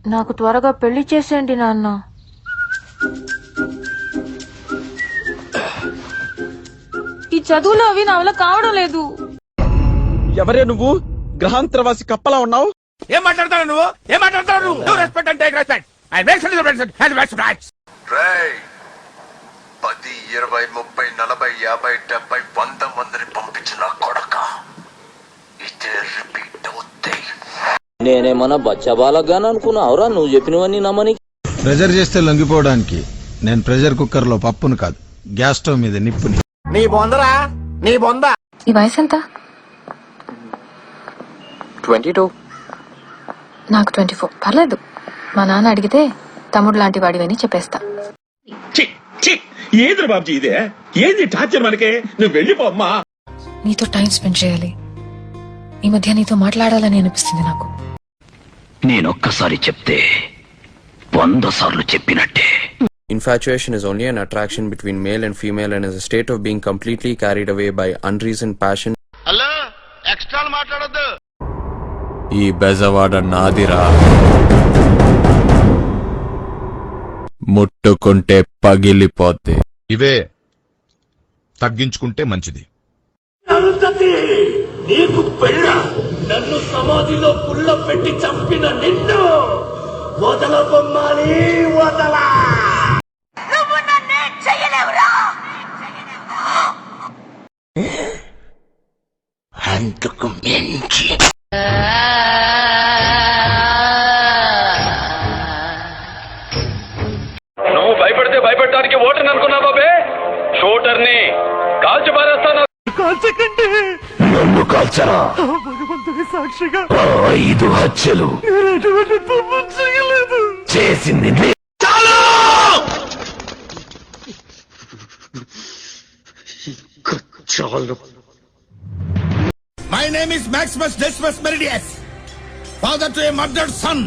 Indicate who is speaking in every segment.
Speaker 1: నాకు త్వరగా పెళ్లి చేసేయండి నాన్న. ఈ చదువులు అవి నా వల్ల కావడం లేదు.
Speaker 2: ఎవరే నువ్వు? గ్రహాంతరవాసి కప్పలా ఉన్నావు.
Speaker 3: ఏం మాట్లాడతావు నువ్వు? ఏం మాట్లాడతావు నువ్వు? Do respect and take respect. I make sense respect and respect rights.
Speaker 4: రేయ్ 10 20 30 40 50 70 100 మందిని పంపించిన కొడక ఇదే రిపీట్ అవుతాయి.
Speaker 5: నేనేమన్నా బచ్చబాలగాని అనుకున్నావురా నువ్వు చెప్పినవన్నీ నమ్మని.
Speaker 6: ప్రెజర్ చేస్తే లొంగిపోవడానికి నేను ప్రెజర్ కుక్కర్ లో పప్పును కాదు, గ్యాస్ స్టవ్ మీద నిప్పుని.
Speaker 3: నీ బొందరా, నీ బొంద.
Speaker 7: ఈ వయసు ఎంత?
Speaker 5: 22.
Speaker 7: నాకు 24. పర్లేదు, మా నాన్న అడిగితే తమ్ముడు లాంటి వాడివని చెప్పేస్తా.
Speaker 8: ఏది బాబుజీ ఇదే? ఏంది టార్చర్ మనకే? నువ్వు వెళ్ళిపోమ్మా.
Speaker 7: నీతో టైం స్పెండ్ చేయాలి. ఈ మధ్య నీతో మాట్లాడాలని అనిపిస్తుంది నాకు.
Speaker 5: నేనొక్కసారి చెప్తే 100 సార్లు చెప్పినట్టే.
Speaker 9: Infatuation is only an attraction between male and female and is a state of being completely carried away by unreasoned passion.
Speaker 4: Hello extra మాట్లాడొద్దు.
Speaker 9: ఈ బెజవాడ నాదిరా, ముట్టుకుంటే పగిలిపోద్ది.
Speaker 6: ఇవే తగ్గించుకుంటే మంచిది.
Speaker 8: నీకు పెళ్ళ నన్ను సమాధిలో పుల్ల పెట్టి చంపిన నిన్ను వదల బొమ్మాలి, వదలా. అందుకు మించి
Speaker 2: నువ్వు భయపడితే భయపెట్టడానికి ఓటర్ని అనుకున్నా బాబే. షూటర్ని కాల్చి పారేస్తాను.
Speaker 8: కాల్చకండి,
Speaker 5: నన్ను కాల్చరా?
Speaker 8: భగవంతుడి సాక్షిగా
Speaker 5: 5 హత్యలు
Speaker 8: నేను ఎటువంటి తప్పు చేయలేదు.
Speaker 5: చేసింది
Speaker 8: చాలు.
Speaker 3: My name is Maximus Decimus Meridius, father to a murdered son,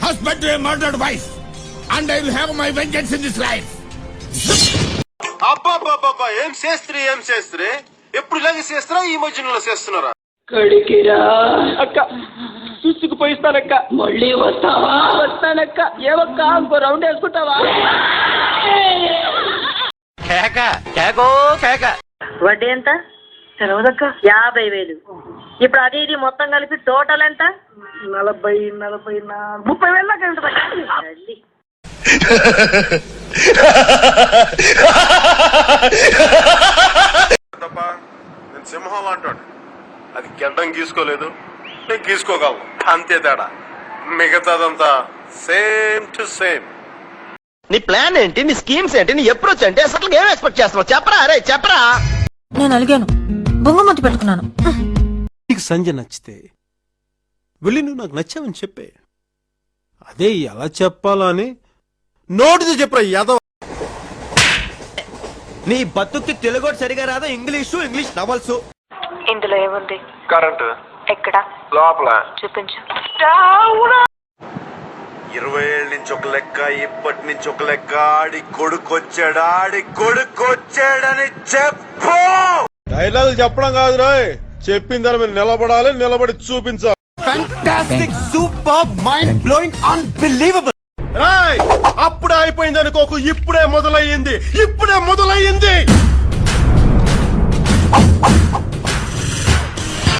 Speaker 3: husband to a murdered wife, and I will have my vengeance in this life.
Speaker 4: అబ్బా ఏం చేస్త్రీ ఎప్పుడు ఇలాగే చేస్తారా? ఈ మధ్యలో చేస్తున్నారా?
Speaker 10: కడికిరా అక్క, చూసుకుపోయిస్తానక్క. మళ్ళీ వస్తావా? వస్తానక్క. ఏమక్క ఇంకో రౌండ్ వేసుకుంటావా?
Speaker 3: కేక కేకో కేక.
Speaker 10: వడ్డీ ఎంత? తెలవదక్క. 50,000. ఇప్పుడు అది ఇది మొత్తం కలిపి టోటల్ ఎంత? 40 30,000 దాకా ఉంటుందక్క.
Speaker 4: నేను సింహం అంటాడు, అది గెడ్డం గీసుకోలేదు, నేను గీసుకోగలను, అంతే తేడా. మిగతాదంతా సేమ్ టు సేమ్.
Speaker 2: నీ ప్లాన్ ఏంటి? నీ స్కీమ్స్ ఏంటి? నీ అప్రోచ్ ఏంటి? అసలు ఏం ఎక్స్పెక్ట్ చేస్తున్నావు? చెప్పరా అరే చెప్పరా.
Speaker 1: నేను అలిగాను, బొంగమతి పెట్టుకున్నాను.
Speaker 8: నీకు సంజయ్ నచ్చితే వెళ్ళి నువ్వు నాకు నచ్చావని చెప్పే. అదే ఎలా చెప్పాలా అని నోటితో చెప్పరా యాదవ్.
Speaker 2: నీ బతుక్కి తెలుగు సరిగా రాదా? English novels.
Speaker 7: ఇందులో ఏముంది?
Speaker 4: కరెంట్
Speaker 7: ఎక్కడ?
Speaker 4: లోపల
Speaker 7: చూపించు.
Speaker 4: 20 ఏళ్ళ నుంచి ఒక లెక్క, ఇప్పటి నుంచి ఒక లెక్క. ఆడి కొడుకొచ్చాడని చెప్పు.
Speaker 8: డైలాగ్ చెప్పడం కాదు రాయ్, చెప్పిన దాని మీద నిలబడాలి, నిలబడి చూపించాలి.
Speaker 3: Fantastic, superb, mind blowing, unbelievable.
Speaker 8: అప్పుడే అయిపోయింది అనుకోకు, ఇప్పుడే మొదలయ్యింది.